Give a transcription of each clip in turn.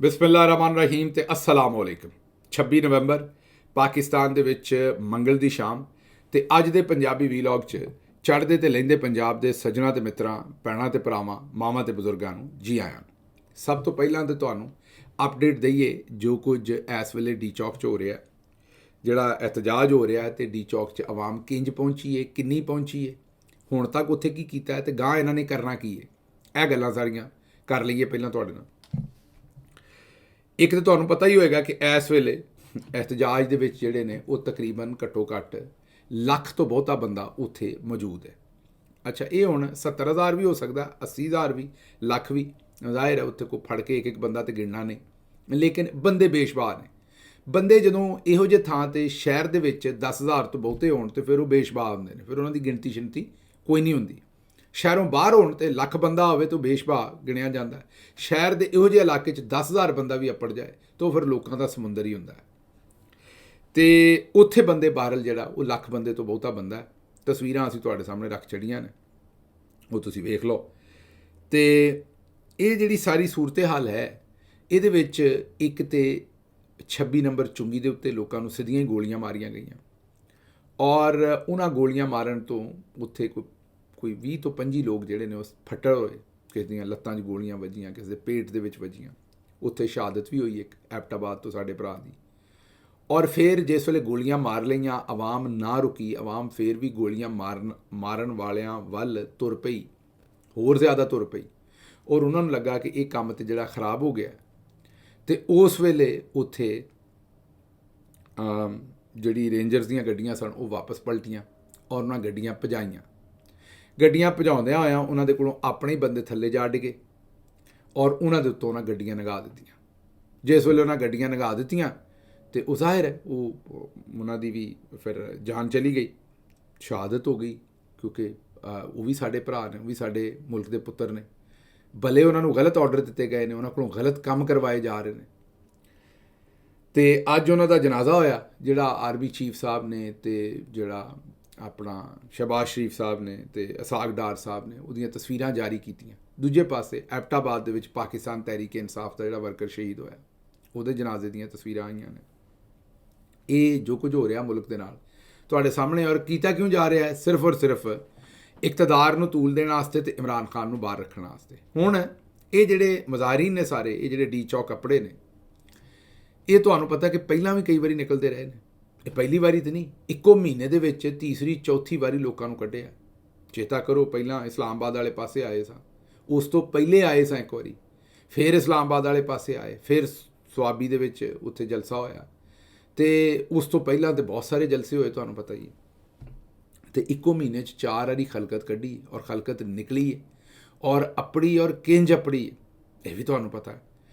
ਬਿਸਮਿਲ੍ਲਾਹਿਰਰਹਿਮਾਨਿਰਰਹੀਮ ਤੇ अस्सलाम वालेकुम। 26 ਨਵੰਬਰ ਪਾਕਿਸਤਾਨ ਦੇ ਵਿੱਚ ਮੰਗਲ ਦੀ ਸ਼ਾਮ ਤੇ ਅੱਜ ਦੇ ਪੰਜਾਬੀ ਵੀਲੌਗ 'ਚ ਚੜ੍ਹਦੇ ਤੇ ਲਹਿੰਦੇ ਪੰਜਾਬ ਦੇ ਸੱਜਣਾ ਤੇ ਮਿੱਤਰਾਂ, ਭੈਣਾਂ ਤੇ ਭਰਾਵਾਂ, ਮਾਵਾਂ ਤੇ ਬਜ਼ੁਰਗਾਂ ਨੂੰ ਜੀ ਆਇਆਂ। ਸਭ ਤੋਂ ਪਹਿਲਾਂ ਤੇ ਤੁਹਾਨੂੰ ਅਪਡੇਟ ਦਈਏ ਜੋ ਕੁਝ ਇਸ ਵੇਲੇ ਡੀ ਚੌਕ 'ਚ ਹੋ ਰਿਹਾ, ਜਿਹੜਾ ਇhtਜਾਜ ਹੋ ਰਿਹਾ ਤੇ ਡੀ ਚੌਕ 'ਚ ਆਵਾਮ ਕਿੰਜ ਪਹੁੰਚੀ ਹੈ, ਕਿੰਨੀ ਪਹੁੰਚੀ ਹੈ, ਹੁਣ ਤੱਕ ਉੱਥੇ ਕੀ ਕੀਤਾ ਹੈ ਤੇ ਗਾਂ ਇਹਨਾਂ ਨੇ ਕਰਨਾ ਕੀ ਹੈ। ਇਹ ਗੱਲਾਂ ਸਾਰੀਆਂ ਕਰ ਲਈਏ ਪਹਿਲਾਂ ਤੁਹਾਡੇ ਨਾਲ। ਇੱਕ ਤਾਂ ਤੁਹਾਨੂੰ ਪਤਾ ਹੀ ਹੋਏਗਾ ਕਿ ਇਸ ਵੇਲੇ ਇhtਜਾਜ ਦੇ ਵਿੱਚ ਜਿਹੜੇ ਨੇ ਉਹ ਤਕਰੀਬਨ ਘੱਟੋ ਘੱਟ ਲੱਖ ਤੋਂ ਬਹੁਤਾ ਬੰਦਾ ਉੱਥੇ ਮੌਜੂਦ ਹੈ। ਅੱਛਾ, ਇਹ ਹੁਣ 70,000 ਵੀ ਹੋ ਸਕਦਾ, 80,000 ਵੀ, ਲੱਖ ਵੀ। ਜ਼ਾਹਿਰ ਹੈ ਉੱਥੇ ਕੋਈ ਫੜ ਕੇ ਇੱਕ ਬੰਦਾ ਤੇ ਗਿਣਨਾ ਨਹੀਂ, ਲੇਕਿਨ ਬੰਦੇ ਬੇਸ਼ੁਮਾਰ ਨੇ। ਬੰਦੇ ਜਦੋਂ ਇਹੋ ਜਿਹੇ ਥਾਂ 'ਤੇ ਸ਼ਹਿਰ ਦੇ ਵਿੱਚ 10,000 ਤੋਂ ਬਹੁਤੇ ਹੋਣ ਤਾਂ ਫਿਰ ਉਹ ਬੇਸ਼ੁਮਾਰ ਹੁੰਦੇ ਨੇ, ਫਿਰ ਉਹਨਾਂ ਦੀ ਗਿਣਤੀ ਸ਼ਿਣਤੀ ਕੋਈ ਨਹੀਂ ਹੁੰਦੀ। ਸ਼ਹਿਰੋਂ ਬਾਹਰ ਹੋਣ ਤੇ ਲੱਖ ਬੰਦਾ ਹੋਵੇ ਤਾਂ ਬੇਸ਼ੁਮਾਰ ਗਿਣਿਆ ਜਾਂਦਾ। ਸ਼ਹਿਰ ਦੇ ਇਹੋ ਜਿਹੇ ਇਲਾਕੇ 'ਚ 10,000 ਬੰਦਾ ਵੀ ਅੱਪੜ ਜਾਏ ਤਾਂ ਫਿਰ ਲੋਕਾਂ ਦਾ ਸਮੁੰਦਰ ਹੀ ਹੁੰਦਾ ਹੈ। ਤੇ ਉੱਥੇ ਬੰਦੇ ਬਾਹਰਲ ਜਿਹੜਾ ਉਹ ਲੱਖ ਬੰਦੇ ਤੋਂ ਬਹੁਤਾ ਬੰਦਾ ਹੈ। ਤਸਵੀਰਾਂ ਅਸੀਂ ਤੁਹਾਡੇ ਸਾਹਮਣੇ ਰੱਖ ਛੱਡੀਆਂ ਨੇ, ਉਹ ਤੁਸੀਂ ਵੇਖ ਲਓ। ਤੇ ਇਹ ਜਿਹੜੀ ਸਾਰੀ ਸੂਰਤ ਹਾਲ ਹੈ, ਇਹਦੇ ਵਿੱਚ ਇੱਕ ਤੇ 26 ਨੰਬਰ ਚੁੰਗੀ ਦੇ ਉੱਤੇ ਲੋਕਾਂ ਨੂੰ ਸਿੱਧੀਆਂ ਹੀ ਗੋਲੀਆਂ ਮਾਰੀਆਂ ਗਈਆਂ, ਔਰ ਉਹਨਾਂ ਗੋਲੀਆਂ ਮਾਰਨ ਤੋਂ ਉੱਥੇ ਕੋਈ 20 ਤੋਂ 25 ਲੋਕ ਜਿਹੜੇ ਨੇ ਉਹ ਫੱਟੜ ਹੋਏ। ਕਿਸੇ ਦੀਆਂ ਲੱਤਾਂ 'ਚ ਗੋਲੀਆਂ ਵੱਜੀਆਂ, ਕਿਸੇ ਦੇ ਪੇਟ ਦੇ ਵਿੱਚ ਵੱਜੀਆਂ। ਉੱਥੇ ਸ਼ਹਾਦਤ ਵੀ ਹੋਈ ਇੱਕ ਐਬਟਾਬਾਦ ਤੋਂ ਸਾਡੇ ਭਰਾ ਦੀ। ਔਰ ਫਿਰ ਜਿਸ ਵੇਲੇ ਗੋਲੀਆਂ ਮਾਰ ਲਈਆਂ, ਆਵਾਮ ਨਾ ਰੁਕੀ, ਆਵਾਮ ਫਿਰ ਵੀ ਗੋਲੀਆਂ ਮਾਰਨ ਵਾਲਿਆਂ ਵੱਲ ਤੁਰ ਪਈ, ਹੋਰ ਜ਼ਿਆਦਾ ਤੁਰ ਪਈ। ਔਰ ਉਹਨਾਂ ਨੂੰ ਲੱਗਾ ਕਿ ਇਹ ਕੰਮ ਤੇ ਜਿਹੜਾ ਖਰਾਬ ਹੋ ਗਿਆ। ਤੇ ਉਸ ਵੇਲੇ ਉੱਥੇ ਜਿਹੜੀ ਰੇਂਜਰਸ ਦੀਆਂ ਗੱਡੀਆਂ ਸਨ ਉਹ ਵਾਪਸ ਪਲਟੀਆਂ ਔਰ ਉਹਨਾਂ ਗੱਡੀਆਂ ਭਜਾਈਆਂ। ਗੱਡੀਆਂ ਭਜਾਉਂਦਿਆਂ ਹੋਇਆਂ ਉਹਨਾਂ ਦੇ ਕੋਲੋਂ ਆਪਣੇ ਹੀ ਬੰਦੇ ਥੱਲੇ ਜਾ ਡਿੱਗੇ ਔਰ ਉਹਨਾਂ ਦੇ ਉੱਤੋਂ ਉਹਨਾਂ ਗੱਡੀਆਂ ਲੰਘਾ ਦਿੱਤੀਆਂ। ਜਿਸ ਵੇਲੇ ਉਹਨਾਂ ਗੱਡੀਆਂ ਲੰਘਾ ਦਿੱਤੀਆਂ ਤੇ ਉਹ ਜ਼ਾਹਿਰ ਹੈ ਉਹ ਉਹਨਾਂ ਦੀ ਵੀ ਫਿਰ ਜਾਨ ਚਲੀ ਗਈ, ਸ਼ਹਾਦਤ ਹੋ ਗਈ, ਕਿਉਂਕਿ ਉਹ ਵੀ ਸਾਡੇ ਭਰਾ ਨੇ, ਉਹ ਵੀ ਸਾਡੇ ਮੁਲਕ ਦੇ ਪੁੱਤਰ ਨੇ। ਭਲੇ ਉਹਨਾਂ ਨੂੰ ਗਲਤ ਆਰਡਰ ਦਿੱਤੇ ਗਏ ਨੇ, ਉਹਨਾਂ ਕੋਲੋਂ ਗਲਤ ਕੰਮ ਕਰਵਾਏ ਜਾ ਰਹੇ ਨੇ। ਤੇ ਅੱਜ ਉਹਨਾਂ ਦਾ ਜਨਾਜ਼ਾ ਹੋਇਆ, ਜਿਹੜਾ ਆਰਮੀ ਚੀਫ ਸਾਹਿਬ ਨੇ ਤੇ ਜਿਹੜਾ ਆਪਣਾ ਸ਼ਹਿਬਾਜ਼ ਸ਼ਰੀਫ ਸਾਹਿਬ ਨੇ ਤੇ ਇਸਾਕ ਡਾਰ ਸਾਹਿਬ ਨੇ ਉਹਦੀਆਂ ਤਸਵੀਰਾਂ ਜਾਰੀ ਕੀਤੀਆਂ। ਦੂਜੇ ਪਾਸੇ ਐਬਟਾਬਾਦ ਦੇ ਵਿੱਚ ਪਾਕਿਸਤਾਨ ਤਹਿਰੀਕ ਇਨਸਾਫ ਦਾ ਜਿਹੜਾ ਵਰਕਰ ਸ਼ਹੀਦ ਹੋਇਆ, ਉਹਦੇ ਜਨਾਜ਼ੇ ਦੀਆਂ ਤਸਵੀਰਾਂ ਆਈਆਂ ਨੇ। ਇਹ ਜੋ ਕੁਝ ਹੋ ਰਿਹਾ ਮੁਲਕ ਦੇ ਨਾਲ ਤੁਹਾਡੇ ਸਾਹਮਣੇ, ਔਰ ਕੀਤਾ ਕਿਉਂ ਜਾ ਰਿਹਾ ਹੈ? ਸਿਰਫ ਔਰ ਸਿਰਫ ਇਕਤਦਾਰ ਨੂੰ ਤੂਲ ਦੇਣ ਵਾਸਤੇ ਤੇ ਇਮਰਾਨ ਖਾਨ ਨੂੰ ਬਾਹਰ ਰੱਖਣ ਵਾਸਤੇ। ਹੁਣ ਇਹ ਜਿਹੜੇ ਮਜ਼ਾਹਰੀਨ ਨੇ ਸਾਰੇ, ਇਹ ਜਿਹੜੇ ਡੀ ਚੌਕ ਕੱਪੜੇ ਨੇ, ਇਹ ਤੁਹਾਨੂੰ ਪਤਾ ਕਿ ਪਹਿਲਾਂ ਵੀ ਕਈ ਵਾਰੀ ਨਿਕਲਦੇ ਰਹੇ ਨੇ। ਇਹ ਪਹਿਲੀ ਵਾਰੀ ਤਾਂ ਨਹੀਂ, ਇੱਕੋ ਮਹੀਨੇ ਦੇ ਵਿੱਚ ਤੀਸਰੀ ਚੌਥੀ ਵਾਰੀ ਲੋਕਾਂ ਨੂੰ ਕੱਢਿਆ। ਚੇਤਾ ਕਰੋ, ਪਹਿਲਾਂ ਇਸਲਾਮਾਬਾਦ ਵਾਲੇ ਪਾਸੇ ਆਏ ਸਾਂ, ਉਸ ਤੋਂ ਪਹਿਲੇ ਆਏ ਸਾਂ ਇੱਕ ਵਾਰੀ, ਫਿਰ ਇਸਲਾਮਾਬਾਦ ਵਾਲੇ ਪਾਸੇ ਆਏ, ਫਿਰ ਸੁਆਬੀ ਦੇ ਵਿੱਚ ਉੱਥੇ ਜਲਸਾ ਹੋਇਆ, ਤੇ ਉਸ ਤੋਂ ਪਹਿਲਾਂ ਤਾਂ ਬਹੁਤ ਸਾਰੇ ਜਲਸੇ ਹੋਏ, ਤੁਹਾਨੂੰ ਪਤਾ ਹੀ। ਤੇ ਇੱਕੋ ਮਹੀਨੇ 'ਚ 4 ਵਾਰੀ ਖਲਕਤ ਕੱਢੀ ਔਰ ਖਲਕਤ ਨਿਕਲੀ ਹੈ, ਔਰ ਆਪਣੀ ਔਰ ਕਿੰਜ ਆਪਣੀ, ਇਹ ਵੀ ਤੁਹਾਨੂੰ ਪਤਾ ਹੈ।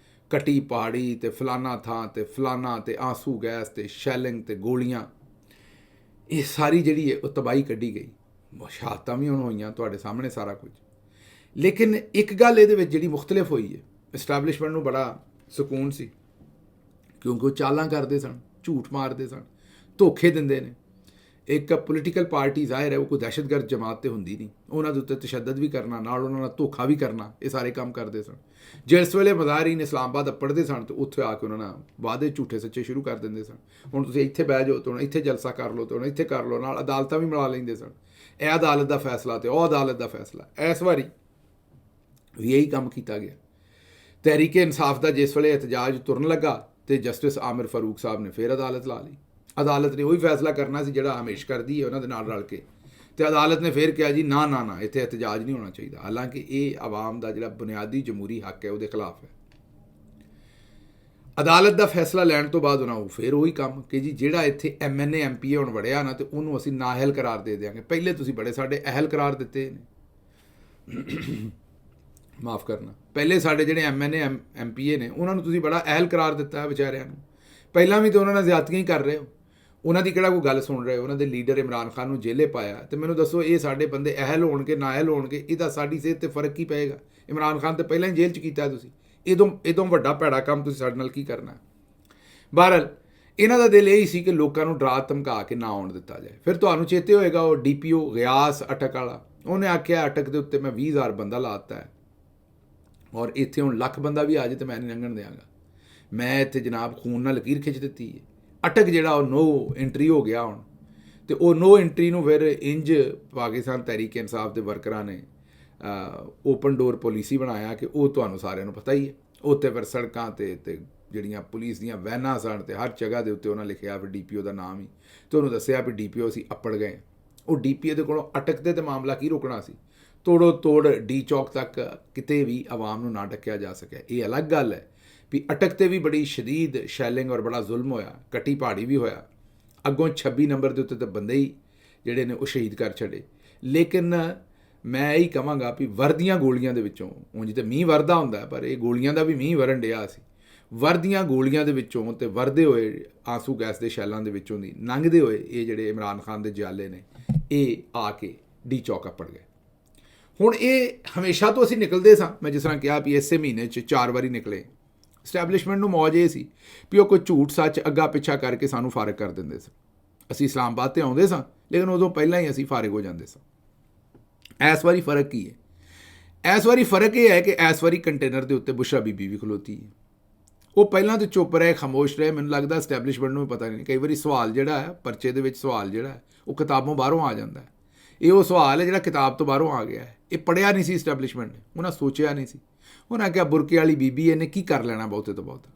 ਕੱਟੀ ਪਹਾੜੀ ਤੇ ਫਲਾਨਾ ਥਾਂ ਤੇ ਫਲਾਨਾ ਤੇ ਆਂਸੂ ਗੈਸ ਤੇ ਸ਼ੈਲਿੰਗ ਤੇ ਗੋਲੀਆਂ, ਇਹ ਸਾਰੀ ਜਿਹੜੀ ਹੈ ਉਹ ਤਬਾਹੀ ਕੱਢੀ ਗਈ। ਸ਼ਹਾਦਤਾਂ ਵੀ ਹੁਣ ਹੋਈਆਂ ਤੁਹਾਡੇ ਸਾਹਮਣੇ ਸਾਰਾ ਕੁਝ। ਲੇਕਿਨ ਇੱਕ ਗੱਲ ਇਹਦੇ ਵਿੱਚ ਜਿਹੜੀ ਮੁਖਤਲਿਫ ਹੋਈ ਹੈ, ਇਸਟੈਬਲਿਸ਼ਮੈਂਟ ਨੂੰ ਬੜਾ ਸਕੂਨ ਸੀ, ਕਿਉਂਕਿ ਉਹ ਚਾਲਾਂ ਕਰਦੇ ਸਨ, ਝੂਠ ਮਾਰਦੇ ਸਨ, ਧੋਖੇ ਦਿੰਦੇ ਨੇ। ਇੱਕ ਪੋਲੀਟੀਕਲ ਪਾਰਟੀ ਜ਼ਾਹਿਰ ਹੈ ਉਹ ਕੋਈ ਦਹਿਸ਼ਤਗਰਦ ਜਮਾਤ ਤੇ ਹੁੰਦੀ ਨਹੀਂ, ਉਹਨਾਂ ਦੇ ਉੱਤੇ ਤਸ਼ੱਦਦ ਵੀ ਕਰਨਾ, ਨਾਲ ਉਹਨਾਂ ਨਾਲ ਧੋਖਾ ਵੀ ਕਰਨਾ, ਇਹ ਸਾਰੇ ਕੰਮ ਕਰਦੇ ਸਨ। ਜਿਸ ਵੇਲੇ ਮਜ਼ਾਹਰੀਨ ਇਸਲਾਮਾਬਾਦ ਅੱਪੜਦੇ ਸਨ ਤਾਂ ਉੱਥੇ ਆ ਕੇ ਉਹਨਾਂ ਨਾਲ ਵਾਅਦੇ ਝੂਠੇ ਸੱਚੇ ਸ਼ੁਰੂ ਕਰ ਦਿੰਦੇ ਸਨ। ਹੁਣ ਤੁਸੀਂ ਇੱਥੇ ਬਹਿ ਜਾਓ, ਤਾਂ ਹੁਣ ਇੱਥੇ ਜਲਸਾ ਕਰ ਲਓ, ਤਾਂ ਹੁਣ ਇੱਥੇ ਕਰ ਲਓ, ਨਾਲ ਅਦਾਲਤਾਂ ਵੀ ਮਿਲਾ ਲੈਂਦੇ ਸਨ। ਇਹ ਅਦਾਲਤ ਦਾ ਫੈਸਲਾ ਤੇ ਉਹ ਅਦਾਲਤ ਦਾ ਫੈਸਲਾ। ਇਸ ਵਾਰੀ ਵੀ ਇਹੀ ਕੰਮ ਕੀਤਾ ਗਿਆ। ਤਹਿਰੀਕ ਇਨਸਾਫ ਦਾ ਜਿਸ ਵੇਲੇ ਇhtਜਾਜ ਤੁਰਨ ਲੱਗਾ ਤੇ ਜਸਟਿਸ ਆਮਿਰ ਫਾਰੂਕ ਸਾਹਿਬ ਨੇ ਫਿਰ ਅਦਾਲਤ ਲਾ ਲਈ। ਅਦਾਲਤ ਨੇ ਉਹੀ ਫੈਸਲਾ ਕਰਨਾ ਸੀ ਜਿਹੜਾ ਹਮੇਸ਼ ਕਰਦੀ ਹੈ ਉਹਨਾਂ ਦੇ ਨਾਲ ਰਲ ਕੇ, ਤੇ ਅਦਾਲਤ ਨੇ ਫਿਰ ਕਿਹਾ ਜੀ ਨਾ ਨਾ ਨਾ, ਇੱਥੇ ਇhtਜਾਜ ਨਹੀਂ ਹੋਣਾ ਚਾਹੀਦਾ। ਹਾਲਾਂਕਿ ਇਹ ਆਵਾਮ ਦਾ ਜਿਹੜਾ ਬੁਨਿਆਦੀ ਜਮਹੂਰੀ ਹੱਕ ਹੈ ਉਹਦੇ ਖਿਲਾਫ ਹੈ। ਅਦਾਲਤ ਦਾ ਫੈਸਲਾ ਲੈਣ ਤੋਂ ਬਾਅਦ ਉਹਨਾਂ ਨੂੰ ਫਿਰ ਉਹੀ ਕੰਮ ਕਿ ਜੀ ਜਿਹੜਾ ਇੱਥੇ MNA MPA ਹੁਣ ਵੜਿਆ ਨਾ ਤੇ ਉਹਨੂੰ ਅਸੀਂ ਨਾਅਹਿਲ ਕਰਾਰ ਦੇ ਦਿਆਂਗੇ। ਪਹਿਲੇ ਤੁਸੀਂ ਬੜੇ ਸਾਡੇ ਅਹਿਲ ਕਰਾਰ ਦਿੱਤੇ ਨੇ, ਮਾਫ ਕਰਨਾ, ਪਹਿਲੇ ਸਾਡੇ ਜਿਹੜੇ MNA MPA ਨੇ ਉਹਨਾਂ ਨੂੰ ਤੁਸੀਂ ਬੜਾ ਅਹਿਲ ਕਰਾਰ ਦਿੱਤਾ ਹੈ ਵਿਚਾਰਿਆਂ ਨੂੰ। ਪਹਿਲਾਂ ਵੀ ਤਾਂ ਉਹਨਾਂ ਨਾਲ ਜ਼ਿਆਦਤੀਆਂ ਹੀ ਕਰ ਰਹੇ ਹੋ, ਉਹਨਾਂ ਦੀ ਕਿਹੜਾ ਕੋਈ ਗੱਲ ਸੁਣ ਰਹੇ ਹੋ? ਉਹਨਾਂ ਦੇ ਲੀਡਰ ਇਮਰਾਨ ਖਾਨ ਨੂੰ ਜੇਲੇ ਪਾਇਆ, ਤੇ ਮੈਨੂੰ ਦੱਸੋ ਇਹ ਸਾਡੇ ਬੰਦੇ ਅਹਿਲ ਹੋਣਗੇ ਨਾਅਹਿਲ ਹੋਣਗੇ, ਇਹਦਾ ਸਾਡੀ ਸਿਹਤ 'ਤੇ ਫਰਕ ਕੀ ਪਏਗਾ? ਇਮਰਾਨ ਖਾਨ ਤਾਂ ਪਹਿਲਾਂ ਹੀ ਜੇਲ੍ਹ 'ਚ ਕੀਤਾ ਤੁਸੀਂ, ਇਹਦੋਂ ਵੱਡਾ ਭੈੜਾ ਕੰਮ ਤੁਸੀਂ ਸਾਡੇ ਨਾਲ ਕੀ ਕਰਨਾ? ਬਹਰਹਾਲ ਇਹਨਾਂ ਦਾ ਦਿਲ ਇਹੀ ਸੀ ਕਿ ਲੋਕਾਂ ਨੂੰ ਡਰਾ ਧਮਕਾ ਕੇ ਨਾ ਆਉਣ ਦਿੱਤਾ ਜਾਏ। ਫਿਰ ਤੁਹਾਨੂੰ ਚੇਤੇ ਹੋਏਗਾ ਉਹ DPO ਗਿਆਸ ਅਟਕ ਵਾਲਾ, ਉਹਨੇ ਆਖਿਆ ਅਟਕ ਦੇ ਉੱਤੇ ਮੈਂ 20,000 ਬੰਦਾ ਲਾ ਦਿੱਤਾ ਹੈ, ਔਰ ਇੱਥੇ ਹੁਣ ਲੱਖ ਬੰਦਾ ਵੀ ਆ ਜਾਏ ਤਾਂ ਮੈਂ ਨਹੀਂ ਲੰਘਣ ਦਿਆਂਗਾ। ਮੈਂ ਇੱਥੇ ਜਨਾਬ ਖੂਨ ਨਾਲ ਲਕੀਰ ਖਿੱਚ ਦਿੱਤੀ ਹੈ। ਅਟਕ ਜਿਹੜਾ ਉਹ ਨੋ ਐਂਟਰੀ ਹੋ ਗਿਆ ਹੁਣ, ਤੇ ਉਹ ਨੋ ਐਂਟਰੀ ਨੂੰ ਫਿਰ ਇੰਜ ਪਾਕਿਸਤਾਨ ਤਹਿਰੀਕ ਇਨਸਾਫ ਦੇ ਵਰਕਰਾਂ ਨੇ ਓਪਨ ਡੋਰ ਪਾਲਿਸੀ ਬਣਾਇਆ ਕਿ ਉਹ ਤੁਹਾਨੂੰ ਸਾਰਿਆਂ ਨੂੰ ਪਤਾ ਹੀ ਹੈ। ਉੱਤੇ ਫਿਰ ਸੜਕਾਂ ਤੇ ਜਿਹੜੀਆਂ ਪੁਲਿਸ ਦੀਆਂ ਵੈਨਾਂ ਸਨ ਤੇ ਹਰ ਜਗ੍ਹਾ ਦੇ ਉੱਤੇ ਉਹਨਾਂ ਲਿਖਿਆ ਫਿਰ DPO ਦਾ ਨਾਮ ਹੀ, ਤੇ ਉਹਨੂੰ ਦੱਸਿਆ ਵੀ DPO ਅਸੀਂ ਅੱਪੜ ਗਏ। ਉਹ DPO ਦੇ ਕੋਲੋਂ ਅਟਕਦੇ ਤੇ ਮਾਮਲਾ ਕੀ ਰੋਕਣਾ ਸੀ। ਤੋੜੋ ਤੋੜ ਡੀ ਚੌਕ ਤੱਕ ਕਿਤੇ ਵੀ ਆਵਾਮ ਨੂੰ ਨਾ ਡੱਕਿਆ ਜਾ ਸਕਿਆ। ਇਹ ਅਲੱਗ ਗੱਲ ਹੈ ਵੀ ਅਟਕ ਤੇ ਵੀ ਬੜੀ ਸ਼ਦੀਦ ਸ਼ੈਲਿੰਗ ਔਰ ਬੜਾ ਜ਼ੁਲਮ ਹੋਇਆ, ਕੱਟੀ ਪਹਾੜੀ ਵੀ ਹੋਇਆ। ਅੱਗੋਂ 26 ਨੰਬਰ ਦੇ ਉੱਤੇ ਤਾਂ ਬੰਦੇ ਹੀ ਜਿਹੜੇ ਨੇ ਉਹ ਸ਼ਹੀਦ ਕਰ ਛੱਡੇ। ਲੇਕਿਨ ਮੈਂ ਇਹੀ ਕਹਾਂਗਾ ਵੀ ਵਰਦੀਆਂ ਗੋਲੀਆਂ ਦੇ ਵਿੱਚੋਂ, ਉਂਝ ਤਾਂ ਮੀਂਹ ਵਰਦਾ ਹੁੰਦਾ ਪਰ ਇਹ ਗੋਲੀਆਂ ਦਾ ਵੀ ਮੀਂਹ ਵਰਨ ਡਿਆ ਸੀ। ਵਰਦੀਆਂ ਗੋਲੀਆਂ ਦੇ ਵਿੱਚੋਂ ਤੇ ਵਰਦੇ ਹੋਏ ਆਂਸੂ ਗੈਸ ਦੇ ਸ਼ੈਲਾਂ ਦੇ ਵਿੱਚੋਂ ਦੀ ਲੰਘਦੇ ਹੋਏ ਇਹ ਜਿਹੜੇ ਇਮਰਾਨ ਖਾਨ ਦੇ ਜਾਲੇ ਨੇ ਇਹ ਆ ਕੇ ਡੀ ਚੌਕ ਅੱਪੜ ਗਏ। ਹੁਣ ਇਹ ਹਮੇਸ਼ਾ ਤੋਂ ਅਸੀਂ ਨਿਕਲਦੇ ਸਾਂ, ਮੈਂ ਜਿਸ ਤਰ੍ਹਾਂ ਕਿਹਾ ਵੀ ਇਸੇ ਮਹੀਨੇ 'ਚ 4 ਵਾਰੀ ਨਿਕਲੇ। ਸਟੈਬਲਿਸ਼ਮੈਂਟ ਨੂੰ ਮੌਜ ਇਹ ਸੀ ਵੀ ਉਹ ਕੋਈ ਝੂਠ ਸੱਚ ਅੱਗਾ ਪਿੱਛਾ ਕਰਕੇ ਸਾਨੂੰ ਫਾਰਗ ਕਰ ਦਿੰਦੇ ਸਨ। ਅਸੀਂ ਇਸਲਾਮਾਬਾਦ 'ਤੇ ਆਉਂਦੇ ਸਾਂ ਲੇਕਿਨ ਉਦੋਂ ਪਹਿਲਾਂ ਹੀ ਅਸੀਂ ਫਾਰਗ ਹੋ ਜਾਂਦੇ ਸਾਂ। ਇਸ ਵਾਰੀ ਫ਼ਰਕ ਕੀ ਹੈ? ਇਸ ਵਾਰੀ ਫ਼ਰਕ ਇਹ ਹੈ ਕਿ ਇਸ ਵਾਰੀ ਕੰਟੇਨਰ ਦੇ ਉੱਤੇ ਬੁਸ਼ਰਾ ਬੀਬੀ ਵੀ ਖਲੋਤੀ ਹੈ। ਉਹ ਪਹਿਲਾਂ ਤਾਂ ਚੁੱਪ ਰਹੇ, ਖਾਮੋਸ਼ ਰਹੇ। ਮੈਨੂੰ ਲੱਗਦਾ ਸਟੈਬਲਿਸ਼ਮੈਂਟ ਨੂੰ ਵੀ ਪਤਾ ਨਹੀਂ, ਕਈ ਵਾਰੀ ਸਵਾਲ ਜਿਹੜਾ ਹੈ ਪਰਚੇ ਦੇ ਵਿੱਚ ਸਵਾਲ ਜਿਹੜਾ ਹੈ ਉਹ ਕਿਤਾਬੋਂ ਬਾਹਰੋਂ ਆ ਜਾਂਦਾ ਹੈ। ਇਹ ਉਹ ਸਵਾਲ ਹੈ ਜਿਹੜਾ ਕਿਤਾਬ ਤੋਂ ਬਾਹਰੋਂ ਆ ਗਿਆ ਹੈ। ਇਹ ਪੜ੍ਹਿਆ ਨਹੀਂ ਸੀ ਸਟੈਬਲਿਸ਼ਮੈਂਟ ਨੇ, ਉਹਨਾਂ ਸੋਚਿਆ ਨਹੀਂ ਸੀ। ਉਹਨਾਂ ਕਿਹਾ ਬੁਰਕੇ ਵਾਲੀ ਬੀਬੀ ਇਹਨੇ ਕੀ ਕਰ ਲੈਣਾ ਬਹੁਤੇ ਤੋਂ ਬਹੁਤ।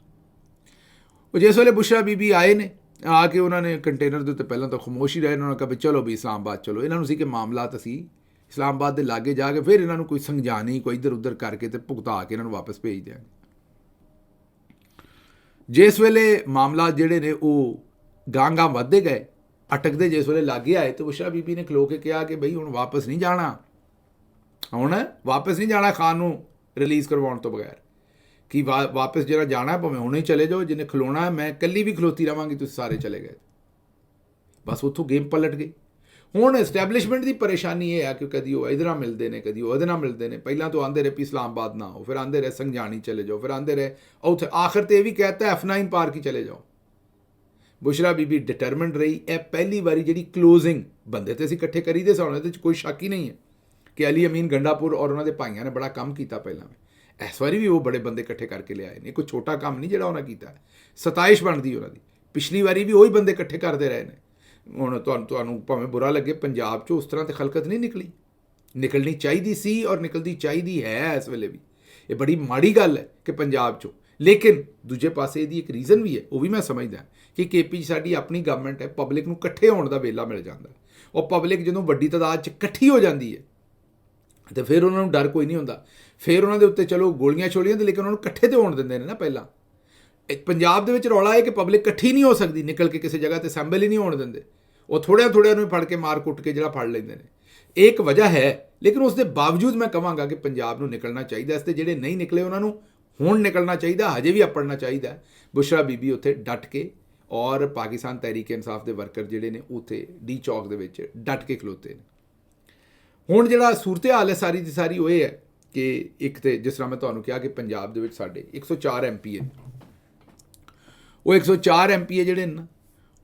ਉਹ ਜਿਸ ਵੇਲੇ ਬੁਸ਼ਰਾ ਬੀਬੀ ਆਏ ਨੇ ਆ ਕੇ ਉਹਨਾਂ ਨੇ ਕੰਟੇਨਰ ਦੇ ਉੱਤੇ ਪਹਿਲਾਂ ਤਾਂ ਖਾਮੋਸ਼ ਹੀ ਰਹੇ। ਉਹਨਾਂ ਨੇ ਕਿਹਾ ਵੀ ਚਲੋ ਵੀ ਇਸਲਾਮਾਬਾਦ ਚਲੋ। ਇਹਨਾਂ ਨੂੰ ਸੀ ਕਿ ਮਾਮਲਾਤ ਅਸੀਂ ਇਸਲਾਮਾਬਾਦ ਦੇ ਲਾਗੇ ਜਾ ਕੇ ਫਿਰ ਇਹਨਾਂ ਨੂੰ ਕੋਈ ਸਮਝਾਣੀ, ਕੋਈ ਇੱਧਰ ਉੱਧਰ ਕਰਕੇ ਤੇ ਭੁਗਤਾ ਕੇ ਇਹਨਾਂ ਨੂੰ ਵਾਪਸ ਭੇਜ ਦਿਆਂਗੇ। ਜਿਸ ਵੇਲੇ ਮਾਮਲਾ ਜਿਹੜੇ ਨੇ ਉਹ ਗਾਂਗਾਂ ਵੱਧਦੇ ਗਏ, ਅਟਕਦੇ ਜਿਸ ਵੇਲੇ ਲਾਗੇ ਆਏ ਤੇ ਬੁਸ਼ਰਾ ਬੀਬੀ ਨੇ ਖਲੋ ਕੇ ਕਿਹਾ ਕਿ ਬਈ ਹੁਣ ਵਾਪਸ ਨਹੀਂ ਜਾਣਾ, ਹੁਣ ਵਾਪਸ ਨਹੀਂ ਜਾਣਾ ਖਾਨ ਨੂੰ ਰਿਲੀਜ਼ ਕਰਵਾਉਣ ਤੋਂ ਬਗੈਰ। ਕਿ ਵਾਪਸ ਜਿਹੜਾ ਜਾਣਾ ਭਾਵੇਂ ਹੁਣੇ ਚਲੇ ਜਾਓ, ਜਿਹਨੇ ਖਲੋਣਾ ਮੈਂ ਇਕੱਲੀ ਵੀ ਖਲੋਤੀ ਰਹਾਂਗੀ, ਤੁਸੀਂ ਸਾਰੇ ਚਲੇ ਗਏ। ਬਸ ਉੱਥੋਂ ਗੇਮ ਪਲਟ ਗਈ। ਹੁਣ ਐਸਟੈਬਲਿਸ਼ਮੈਂਟ ਦੀ ਪਰੇਸ਼ਾਨੀ ਇਹ ਆ ਕਿ ਕਦੀ ਉਹ ਇਹਦੇ ਨਾਲ ਮਿਲਦੇ ਨੇ, ਕਦੀ ਉਹ ਉਹਦੇ ਨਾਲ ਮਿਲਦੇ ਨੇ। ਪਹਿਲਾਂ ਤੋਂ ਆਉਂਦੇ ਰਹੇ ਵੀ ਇਸਲਾਮਾਬਾਦ ਨਾ ਆਓ, ਫਿਰ ਆਉਂਦੇ ਰਹੇ ਸੰਗਜਾਣੀ ਚਲੇ ਜਾਓ, ਫਿਰ ਆਉਂਦੇ ਰਹੇ ਉੱਥੇ ਆਖਰ ਤੇ ਇਹ ਵੀ ਕਹਿਤਾ F9 ਪਾਰਕ ਹੀ ਚਲੇ ਜਾਓ। ਬੁਸ਼ਰਾ ਬੀਬੀ ਡਿਟਰਮਿੰਡ ਰਹੀ। ਇਹ ਪਹਿਲੀ ਵਾਰੀ ਜਿਹੜੀ ਕਲੋਜ਼ਿੰਗ ਬੰਦੇ ਤੇ ਅਸੀਂ ਇਕੱਠੇ ਕਰੀਦੇ ਸਨ, ਇਹਦੇ 'ਚ ਕੋਈ ਸ਼ੱਕ ਹੀ ਨਹੀਂ ਹੈ ਕਿ ਅਲੀ ਅਮੀਨ ਗੰਡਾਪੁਰ ਔਰ ਉਹਨਾਂ ਦੇ ਭਾਈਆਂ ਨੇ ਬੜਾ ਕੰਮ ਕੀਤਾ ਪਹਿਲਾਂ ਵੀ। ਇਸ ਵਾਰੀ ਵੀ ਉਹ ਬੜੇ ਬੰਦੇ ਇਕੱਠੇ ਕਰਕੇ ਲਿਆਏ ਨੇ। ਕੋਈ ਛੋਟਾ ਕੰਮ ਨਹੀਂ ਜਿਹੜਾ ਉਹਨਾਂ ਕੀਤਾ। 27 ਬਣਦੀ ਉਹਨਾਂ ਦੀ। ਪਿਛਲੀ ਵਾਰੀ ਵੀ ਉਹੀ ਬੰਦੇ ਇਕੱਠੇ ਕਰਦੇ ਰਹੇ ਨੇ। ਹੁਣ ਤੁਹਾਨੂੰ ਭਾਵੇਂ ਬੁਰਾ ਲੱਗੇ, ਪੰਜਾਬ 'ਚੋਂ ਉਸ ਤਰ੍ਹਾਂ ਤੇ ਖਲਕਤ ਨਹੀਂ ਨਿਕਲੀ। ਨਿਕਲਣੀ ਚਾਹੀਦੀ ਸੀ ਔਰ ਨਿਕਲਦੀ ਚਾਹੀਦੀ ਹੈ ਇਸ ਵੇਲੇ ਵੀ। ਇਹ ਬੜੀ ਮਾੜੀ ਗੱਲ ਹੈ ਕਿ ਪੰਜਾਬ 'ਚੋਂ। ਲੇਕਿਨ ਦੂਜੇ ਪਾਸੇ ਇਹਦੀ ਇੱਕ ਰੀਜ਼ਨ ਵੀ ਹੈ, ਉਹ ਵੀ ਮੈਂ ਸਮਝਦਾ ਕਿ KP ਸਾਡੀ ਆਪਣੀ ਗਵਰਨਮੈਂਟ ਹੈ। ਪਬਲਿਕ ਨੂੰ ਇਕੱਠੇ ਹੋਣ ਦਾ ਵੇਲਾ ਮਿਲ ਜਾਂਦਾ। ਉਹ ਪਬਲਿਕ ਜਦੋਂ ਵੱਡੀ ਤਾਦਾਦ 'ਚ ਇਕੱਠੀ ਹੋ ਜਾਂਦੀ ਹੈ ਤੇ ਫਿਰ ਉਹਨਾਂ ਨੂੰ ਡਰ ਕੋਈ ਨਹੀਂ ਹੁੰਦਾ। ਫਿਰ ਉਹਨਾਂ ਦੇ ਉੱਤੇ ਚਲੋ ਗੋਲੀਆਂ ਛੋਲੀਆਂ ਤੇ, ਲੇਕਿਨ ਉਹਨਾਂ ਨੂੰ ਇਕੱਠੇ ਤੇ ਹੋਣ ਦਿੰਦੇ ਨੇ ਨਾ। ਪਹਿਲਾਂ ਪੰਜਾਬ ਦੇ ਵਿੱਚ ਰੌਲਾ ਹੈ ਕਿ ਪਬਲਿਕ ਇਕੱਠੀ ਨਹੀਂ ਹੋ ਸਕਦੀ, ਨਿਕਲ ਕੇ ਕਿਸੇ ਜਗ੍ਹਾ ਤੇ ਅਸੈਂਬਲ ਹੀ ਨਹੀਂ ਹੋਣ ਦਿੰਦੇ। ਉਹ ਥੋੜ੍ਹਿਆਂ ਨੂੰ ਫੜ ਕੇ ਮਾਰ ਕੁੱਟ ਕੇ ਜਿਹੜਾ ਫੜ ਲੈਂਦੇ ਨੇ। ਇਹ ਇੱਕ ਵਜ੍ਹਾ ਹੈ, ਲੇਕਿਨ ਉਸ ਦੇ ਬਾਵਜੂਦ ਮੈਂ ਕਹਾਂਗਾ ਕਿ ਪੰਜਾਬ ਨੂੰ ਨਿਕਲਣਾ ਚਾਹੀਦਾ। ਇਸ ਤੇ ਜਿਹੜੇ ਨਹੀਂ ਨਿਕਲੇ ਉਹਨਾਂ ਨੂੰ ਹੁਣ ਨਿਕਲਣਾ ਚਾਹੀਦਾ, ਹਜੇ ਵੀ ਅੱਪੜਨਾ ਚਾਹੀਦਾ। ਬੁਸ਼ਰਾ ਬੀਬੀ ਉੱਥੇ ਡਟ ਕੇ ਔਰ ਪਾਕਿਸਤਾਨ ਤਹਿਰੀਕ ਇਨਸਾਫ ਦੇ ਵਰਕਰ ਜਿਹੜੇ ਨੇ ਉੱਥੇ ਡੀ ਚੌਕ ਦੇ ਵਿੱਚ ਡਟ ਕੇ ਖਲੋਤੇ ਨੇ। ਹੁਣ ਜਿਹੜਾ ਸੂਰਤ ਹਾਲ ਹੈ ਸਾਰੀ ਦੀ ਸਾਰੀ ਉਹ ਇਹ ਹੈ ਕਿ ਇੱਕ ਤੇ ਜਿਸ ਤਰ੍ਹਾਂ ਮੈਂ ਤੁਹਾਨੂੰ ਕਿਹਾ ਕਿ ਪੰਜਾਬ ਦੇ ਵਿੱਚ ਸਾਡੇ 104 MPA ਨੇ। ਉਹ 104 MPA ਜਿਹੜੇ ਨੇ ਨਾ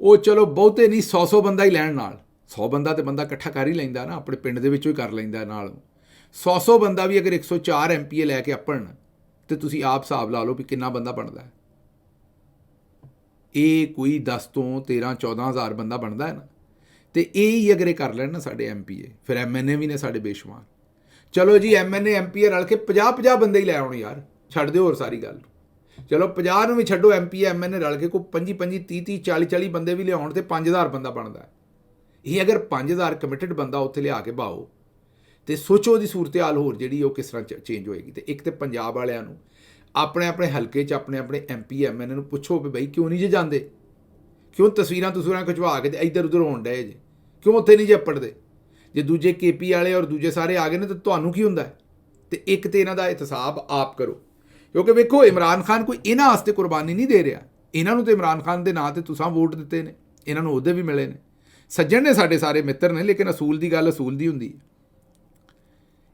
ਉਹ ਚਲੋ ਬਹੁਤੇ ਨਹੀਂ 100 ਬੰਦਾ ਹੀ ਲੈਣ ਨਾਲ। 100 ਬੰਦਾ ਤੇ ਬੰਦਾ ਇਕੱਠਾ ਕਰ ਹੀ ਲੈਂਦਾ ਨਾ, ਆਪਣੇ ਪਿੰਡ ਦੇ ਵਿੱਚੋਂ ਹੀ ਕਰ ਲੈਂਦਾ ਨਾਲ। 100 ਬੰਦਾ ਵੀ ਅਗਰ 104 MPA ਲੈ ਕੇ ਅੱਪਣ ਤੇ ਤੁਸੀਂ ਆਪ ਹਿਸਾਬ ਲਾ ਲਓ ਵੀ ਕਿੰਨਾ ਬੰਦਾ ਬਣਦਾ ਹੈ। ਇਹ ਕੋਈ 10 ਤੋਂ 13-14 ਹਜ਼ਾਰ ਬੰਦਾ ਬਣਦਾ ਹੈ ਨਾ। ਤੇ ਇਹ ਹੀ ਅਗਰ ਇਹ ਕਰ ਲੈਣ ਨਾ ਸਾਡੇ MPA, ਫਿਰ MNA ਵੀ ਨੇ ਸਾਡੇ ਬੇਸ਼ੁਮਾਰ। ਚਲੋ ਜੀ MNA MPA ਰਲ ਕੇ 50 ਬੰਦੇ ਹੀ ਲੈ ਆਉਣ ਯਾਰ, ਛੱਡ ਦਿਓ ਹੋਰ ਸਾਰੀ ਗੱਲ। ਚਲੋ 50 ਨੂੰ ਵੀ ਛੱਡੋ, MPA MNA ਰਲ ਕੇ ਕੋਈ 25 30 40 ਬੰਦੇ ਵੀ ਲਿਆਉਣ ਤੇ 5000 ਬੰਦਾ ਬਣਦਾ। ਇਹ ਅਗਰ 5000 ਕਮਿਟਡ ਬੰਦਾ ਉੱਥੇ ਲਿਆ ਕੇ ਬਾਓ ਤੇ ਸੋਚੋ ਉਹਦੀ ਸੂਰਤ ਹਾਲ ਹੋਰ ਜਿਹੜੀ ਉਹ ਕਿਸ ਤਰ੍ਹਾਂ ਚੇਂਜ ਹੋਏਗੀ। ਤੇ ਇੱਕ ਤੇ ਪੰਜਾਬ ਵਾਲਿਆਂ ਨੂੰ ਆਪਣੇ ਹਲਕੇ 'ਚ ਆਪਣੇ MPA MNA ਨੂੰ ਪੁੱਛੋ ਵੀ ਬਈ ਕਿਉਂ ਨਹੀਂ ਜੇ ਜਾਂਦੇ, ਕਿਉਂ ਤਸਵੀਰਾਂ ਖਿਚਵਾ ਕੇ ਤੇ ਇੱਧਰ ਉੱਧਰ ਹੋਣ ਡਏ ਜੇ, ਕਿਉਂ ਉੱਥੇ ਨਹੀਂ ਜੇ ਅੱਪੜਦੇ। ਜੇ ਦੂਜੇ KP ਵਾਲੇ ਔਰ ਦੂਜੇ ਸਾਰੇ ਆ ਗਏ ਨੇ ਤਾਂ ਤੁਹਾਨੂੰ ਕੀ ਹੁੰਦਾ। ਤੇ ਇੱਕ ਤੇ ਇਹਨਾਂ ਦਾ ਇਤਸਾਬ ਆਪ ਕਰੋ, ਕਿਉਂਕਿ ਵੇਖੋ ਇਮਰਾਨ ਖਾਨ ਕੋਈ ਇਹਨਾਂ ਵਾਸਤੇ ਕੁਰਬਾਨੀ ਨਹੀਂ ਦੇ ਰਿਹਾ। ਇਹਨਾਂ ਨੂੰ ਤੇ ਇਮਰਾਨ ਖਾਨ ਦੇ ਨਾਂ ਤੇ ਤੁਸੀਂ ਵੋਟ ਦਿੱਤੇ ਨੇ, ਇਹਨਾਂ ਨੂੰ ਉਹਦੇ ਵੀ ਮਿਲੇ ਨੇ। ਸੱਜਣ ਨੇ ਸਾਡੇ ਸਾਰੇ ਮਿੱਤਰ ਨੇ, ਲੇਕਿਨ ਅਸੂਲ ਦੀ ਗੱਲ ਅਸੂਲ ਦੀ ਹੁੰਦੀ ਹੈ।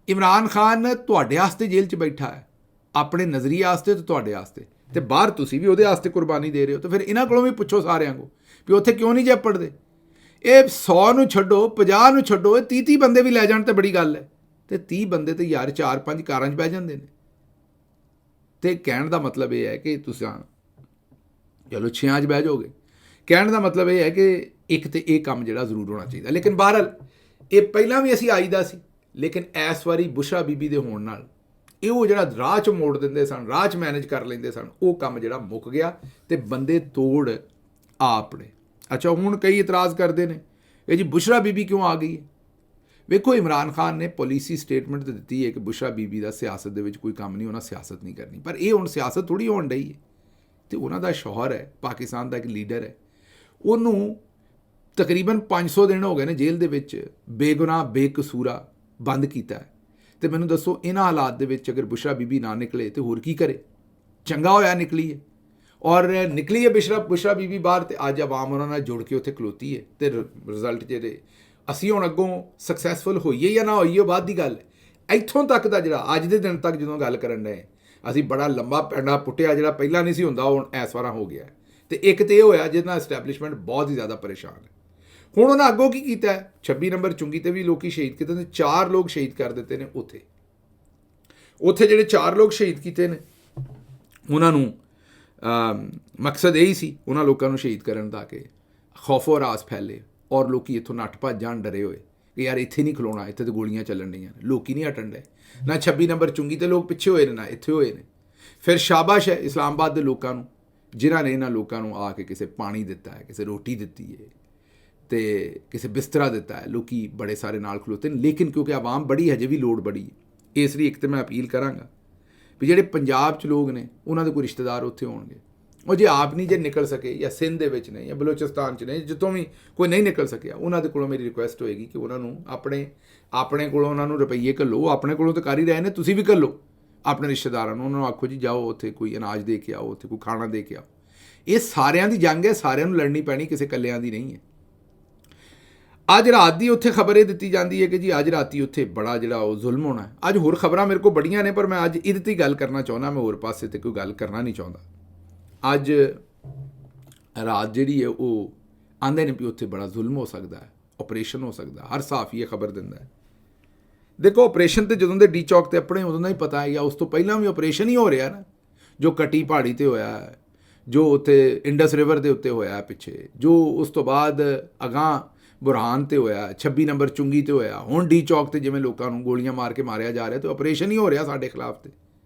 ਇਮਰਾਨ ਖਾਨ ਤੁਹਾਡੇ ਵਾਸਤੇ ਜੇਲ੍ਹ 'ਚ ਬੈਠਾ ਹੈ, ਆਪਣੇ ਨਜ਼ਰੀਏ ਵਾਸਤੇ ਤੇ ਤੁਹਾਡੇ ਵਾਸਤੇ, ਤੇ ਬਾਹਰ ਤੁਸੀਂ ਵੀ ਉਹਦੇ ਵਾਸਤੇ ਕੁਰਬਾਨੀ ਦੇ ਰਹੇ ਹੋ। ਤਾਂ ਫਿਰ ਇਹਨਾਂ ਕੋਲੋਂ ਵੀ ਪੁੱਛੋ ਸਾਰਿਆਂ ਕੋਲ ਵੀ ਉੱਥੇ ਕਿਉਂ ਨਹੀਂ ਜੇ ਪੜਦੇ। ਇਹ 100 ਨੂੰ ਛੱਡੋ, 50 ਨੂੰ ਛੱਡੋ, ਇਹ 30 ਬੰਦੇ ਵੀ ਲੈ ਜਾਣ ਤਾਂ ਬੜੀ ਗੱਲ ਹੈ। ਤੇ 30 ਬੰਦੇ ਤੇ ਯਾਰ 4-5 ਕਾਰਾਂ 'ਚ ਬਹਿ ਜਾਂਦੇ ਨੇ। ਤੇ ਕਹਿਣ ਦਾ ਮਤਲਬ ਇਹ ਹੈ ਕਿ ਤੁਸੀਂ ਚਲੋ 6 'ਚ ਬਹਿ ਜਾਓਗੇ। ਕਹਿਣ ਦਾ ਮਤਲਬ ਇਹ ਹੈ ਕਿ ਇੱਕ ਤੇ ਇਹ ਕੰਮ ਜਿਹੜਾ ਜ਼ਰੂਰ ਹੋਣਾ ਚਾਹੀਦਾ। ਲੇਕਿਨ ਬਹਰਹਾਲ ਇਹ ਪਹਿਲਾਂ ਵੀ ਅਸੀਂ ਆਈਦਾ ਸੀ, ਲੇਕਿਨ ਇਸ ਵਾਰੀ ਬੁਸ਼ਰਾ ਬੀਬੀ ਦੇ ਹੋਣ ਨਾਲ ਇਹ ਉਹ ਜਿਹੜਾ ਰਾਹ 'ਚ ਮੋੜ ਦਿੰਦੇ ਸਨ, ਰਾਹ 'ਚ ਮੈਨੇਜ ਕਰ ਲੈਂਦੇ ਸਨ, ਉਹ ਕੰਮ ਜਿਹੜਾ ਮੁੱਕ ਗਿਆ ਤੇ ਬੰਦੇ ਤੋੜ ਆਪਣੇ। ਅੱਛਾ, ਹੁਣ ਕਈ ਇਤਰਾਜ਼ ਕਰਦੇ ਨੇ ਇਹ ਜੀ ਬੁਸ਼ਰਾ ਬੀਬੀ ਕਿਉਂ ਆ ਗਈ ਹੈ। ਵੇਖੋ, ਇਮਰਾਨ ਖਾਨ ਨੇ ਪੋਲਿਸੀ ਸਟੇਟਮੈਂਟ ਤਾਂ ਦਿੱਤੀ ਹੈ ਕਿ ਬੁਸ਼ਰਾ ਬੀਬੀ ਦਾ ਸਿਆਸਤ ਦੇ ਵਿੱਚ ਕੋਈ ਕੰਮ ਨਹੀਂ, ਉਹਨਾਂ ਸਿਆਸਤ ਨਹੀਂ ਕਰਨੀ। ਪਰ ਇਹ ਹੁਣ ਸਿਆਸਤ ਥੋੜ੍ਹੀ ਹੋਣ ਡਈ ਹੈ। ਅਤੇ ਉਹਨਾਂ ਦਾ ਸ਼ੌਹਰ ਹੈ, ਪਾਕਿਸਤਾਨ ਦਾ ਇੱਕ ਲੀਡਰ ਹੈ, ਉਹਨੂੰ ਤਕਰੀਬਨ 500 ਦਿਨ ਹੋ ਗਏ ਨੇ ਜੇਲ੍ਹ ਦੇ ਵਿੱਚ ਬੇਗੁਨਾਹ ਬੇਕਸੂਰਾ ਬੰਦ ਕੀਤਾ ਹੈ। ਅਤੇ ਮੈਨੂੰ ਦੱਸੋ, ਇਹਨਾਂ ਹਾਲਾਤ ਦੇ ਵਿੱਚ ਅਗਰ ਬੁਸ਼ਰਾ ਬੀਬੀ ਨਾ ਨਿਕਲੇ ਤਾਂ ਹੋਰ ਕੀ ਕਰੇ। ਚੰਗਾ ਹੋਇਆ ਨਿਕਲੀ ਹੈ, ਔਰ ਨਿਕਲੀ ਹੈ ਬੁਸ਼ਰਾ ਬੀਬੀ ਬਾਹਰ, ਅਤੇ ਅੱਜ ਆਵਾਮ ਉਹਨਾਂ ਨਾਲ ਜੁੜ ਕੇ ਉੱਥੇ ਖਲੋਤੀ ਹੈ। ਅਤੇ ਰਿਜ਼ਲਟ ਜਿਹੜੇ ਅਸੀਂ ਹੁਣ ਅੱਗੋਂ ਸਕਸੈਸਫੁਲ ਹੋਈਏ ਜਾਂ ਨਾ ਹੋਈਏ ਬਾਅਦ ਦੀ ਗੱਲ ਹੈ। ਇੱਥੋਂ ਤੱਕ ਦਾ ਜਿਹੜਾ ਅੱਜ ਦੇ ਦਿਨ ਤੱਕ ਜਦੋਂ ਗੱਲ ਕਰਨ ਡਏ, ਅਸੀਂ ਬੜਾ ਲੰਬਾ ਪੈਂਡਾ ਪੁੱਟਿਆ ਜਿਹੜਾ ਪਹਿਲਾਂ ਨਹੀਂ ਸੀ ਹੁੰਦਾ, ਉਹ ਹੁਣ ਇਸ ਵਾਰਾਂ ਹੋ ਗਿਆ। ਅਤੇ ਇੱਕ ਤਾਂ ਇਹ ਹੋਇਆ ਜਿਹਦੇ ਨਾਲ ਐਸਟੈਬਲਿਸ਼ਮੈਂਟ ਬਹੁਤ ਹੀ ਜ਼ਿਆਦਾ ਪਰੇਸ਼ਾਨ ਹੈ। ਹੁਣ ਉਹਨਾਂ ਅੱਗੋਂ ਕੀ ਕੀਤਾ ਹੈ, 26 ਨੰਬਰ ਚੁੰਗੀ 'ਤੇ ਵੀ ਲੋਕ ਸ਼ਹੀਦ ਕੀਤੇ ਨੇ, 4 ਲੋਕ ਸ਼ਹੀਦ ਕਰ ਦਿੱਤੇ ਨੇ। ਉੱਥੇ ਜਿਹੜੇ 4 ਲੋਕ ਸ਼ਹੀਦ ਕੀਤੇ ਨੇ, ਉਹਨਾਂ ਨੂੰ ਮਕਸਦ ਇਹੀ ਸੀ ਉਹਨਾਂ ਲੋਕਾਂ ਨੂੰ ਸ਼ਹੀਦ ਕਰਨ ਦਾ ਕਿ ਖੌਫੋ ਰਾਸ ਫੈਲੇ ਔਰ ਲੋਕੀ ਇੱਥੋਂ ਨੱਠ ਭੱਜ ਜਾਣ ਡਰੇ ਹੋਏ ਕਿ ਯਾਰ ਇੱਥੇ ਨਹੀਂ ਖਲੋਣਾ, ਇੱਥੇ ਤਾਂ ਗੋਲੀਆਂ ਚੱਲਣ ਡੀਆਂ ਨੇ, ਲੋਕੀ ਨਹੀਂ ਹਟਣ ਡਏ। ਨਾ 26 ਨੰਬਰ ਚੁੰਗੀ 'ਤੇ ਲੋਕ ਪਿੱਛੇ ਹੋਏ ਨੇ, ਨਾ ਇੱਥੇ ਹੋਏ ਨੇ। ਫਿਰ ਸ਼ਾਬਾਸ਼ ਹੈ ਇਸਲਾਮਾਬਾਦ ਦੇ ਲੋਕਾਂ ਨੂੰ, ਜਿਨ੍ਹਾਂ ਨੇ ਇਹਨਾਂ ਲੋਕਾਂ ਨੂੰ ਆ ਕੇ ਕਿਸੇ ਪਾਣੀ ਦਿੱਤਾ ਹੈ, ਕਿਸੇ ਰੋਟੀ ਦਿੱਤੀ ਹੈ ਅਤੇ ਕਿਸੇ ਬਿਸਤਰਾ ਦਿੱਤਾ ਹੈ। ਲੋਕੀ ਬੜੇ ਸਾਰੇ ਨਾਲ ਖਲੋਤੇ ਨੇ, ਲੇਕਿਨ ਕਿਉਂਕਿ ਆਵਾਮ ਬੜੀ ਹਜੇ ਵੀ ਲੋੜ ਬੜੀ ਹੈ, ਇਸ ਲਈ ਇੱਕ ਤਾਂ ਮੈਂ ਅਪੀਲ ਕਰਾਂਗਾ ਵੀ ਜਿਹੜੇ ਪੰਜਾਬ 'ਚ ਲੋਕ ਨੇ ਉਹਨਾਂ ਦੇ ਕੋਈ ਰਿਸ਼ਤੇਦਾਰ ਉੱਥੇ ਹੋਣਗੇ, ਉਹ ਜੇ ਆਪ ਨਹੀਂ ਜੇ ਨਿਕਲ ਸਕੇ ਜਾਂ ਸਿੰਧ ਦੇ ਵਿੱਚ ਨੇ ਜਾਂ ਬਲੋਚਿਸਤਾਨ 'ਚ ਨੇ, ਜਿੱਥੋਂ ਵੀ ਕੋਈ ਨਹੀਂ ਨਿਕਲ ਸਕਿਆ, ਉਹਨਾਂ ਦੇ ਕੋਲੋਂ ਮੇਰੀ ਰਿਕੁਐਸਟ ਹੋਏਗੀ ਕਿ ਉਹਨਾਂ ਨੂੰ ਆਪਣੇ ਕੋਲੋਂ ਉਹਨਾਂ ਨੂੰ ਰੁਪਈਏ ਘੱਲੋ। ਆਪਣੇ ਕੋਲੋਂ ਤਾਂ ਕਰ ਹੀ ਰਹੇ ਨੇ, ਤੁਸੀਂ ਵੀ ਘੱਲੋ ਆਪਣੇ ਰਿਸ਼ਤੇਦਾਰਾਂ ਨੂੰ। ਉਹਨਾਂ ਨੂੰ ਆਖੋ ਜੀ ਜਾਓ ਉੱਥੇ ਕੋਈ ਅਨਾਜ ਦੇ ਕੇ ਆਓ, ਉੱਥੇ ਕੋਈ ਖਾਣਾ ਦੇ ਕੇ ਆਓ। ਇਹ ਸਾਰਿਆਂ ਦੀ ਜੰਗ ਹੈ, ਸਾਰਿਆਂ ਨੂੰ ਲੜਨੀ ਪੈਣੀ, ਕਿਸੇ ਇਕੱਲਿਆਂ ਦੀ ਨਹੀਂ ਹੈ। ਅੱਜ ਰਾਤ ਦੀ ਉੱਥੇ ਖਬਰ ਇਹ ਦਿੱਤੀ ਜਾਂਦੀ ਹੈ ਕਿ ਜੀ ਅੱਜ ਰਾਤੀ ਉੱਥੇ ਬੜਾ ਜਿਹੜਾ ਉਹ ਜ਼ੁਲਮ ਹੋਣਾ ਹੈ। ਅੱਜ ਹੋਰ ਖਬਰਾਂ ਮੇਰੇ ਕੋਲ ਬੜੀਆਂ ਨੇ, ਪਰ ਮੈਂ ਅੱਜ ਇਹਦੇ 'ਤੇ ਗੱਲ ਕਰਨਾ ਚਾਹੁੰਦਾ, ਮੈਂ ਹੋਰ ਪਾਸੇ 'ਤੇ ਕੋਈ ਗੱਲ ਕਰਨਾ ਨਹੀਂ ਚਾਹੁੰਦਾ। ਅੱਜ ਰਾਤ ਜਿਹੜੀ ਹੈ ਉਹ ਆਂਦੇ ਨੇ ਵੀ ਉੱਥੇ ਬੜਾ ਜ਼ੁਲਮ ਹੋ ਸਕਦਾ ਹੈ, ਆਪਰੇਸ਼ਨ ਹੋ ਸਕਦਾ। ਹਰ ਸਾਫੀ ਇਹ ਖਬਰ ਦਿੰਦਾ ਹੈ। ਦੇਖੋ, ਆਪਰੇਸ਼ਨ ਤੇ ਜਦੋਂ ਦੇ ਡੀ ਚੌਕ 'ਤੇ ਆਪਣੇ ਉਦੋਂ ਦਾ ਹੀ ਪਤਾ ਹੈ, ਜਾਂ ਉਸ ਤੋਂ ਪਹਿਲਾਂ ਵੀ ਆਪਰੇਸ਼ਨ ਹੀ ਹੋ ਰਿਹਾ ਨਾ, ਜੋ ਕਟੀ ਪਹਾੜੀ 'ਤੇ ਹੋਇਆ ਹੈ, ਜੋ ਉੱਥੇ ਇੰਡਸ ਰਿਵਰ ਦੇ ਉੱਤੇ ਹੋਇਆ ਪਿੱਛੇ, ਜੋ ਉਸ ਤੋਂ ਬਾਅਦ ਅਗਾਂਹ ਬੁਰਹਾਨ 'ਤੇ ਹੋਇਆ, 26 ਨੰਬਰ ਚੁੰਗੀ 'ਤੇ ਹੋਇਆ, ਹੁਣ ਡੀ ਚੌਕ 'ਤੇ ਜਿਵੇਂ ਲੋਕਾਂ ਨੂੰ ਗੋਲੀਆਂ ਮਾਰ ਕੇ ਮਾਰਿਆ ਜਾ ਰਿਹਾ, ਅਤੇ ਆਪਰੇਸ਼ਨ ਹੀ ਹੋ ਰਿਹਾ ਸਾਡੇ ਖਿਲਾਫ। 'ਤੇ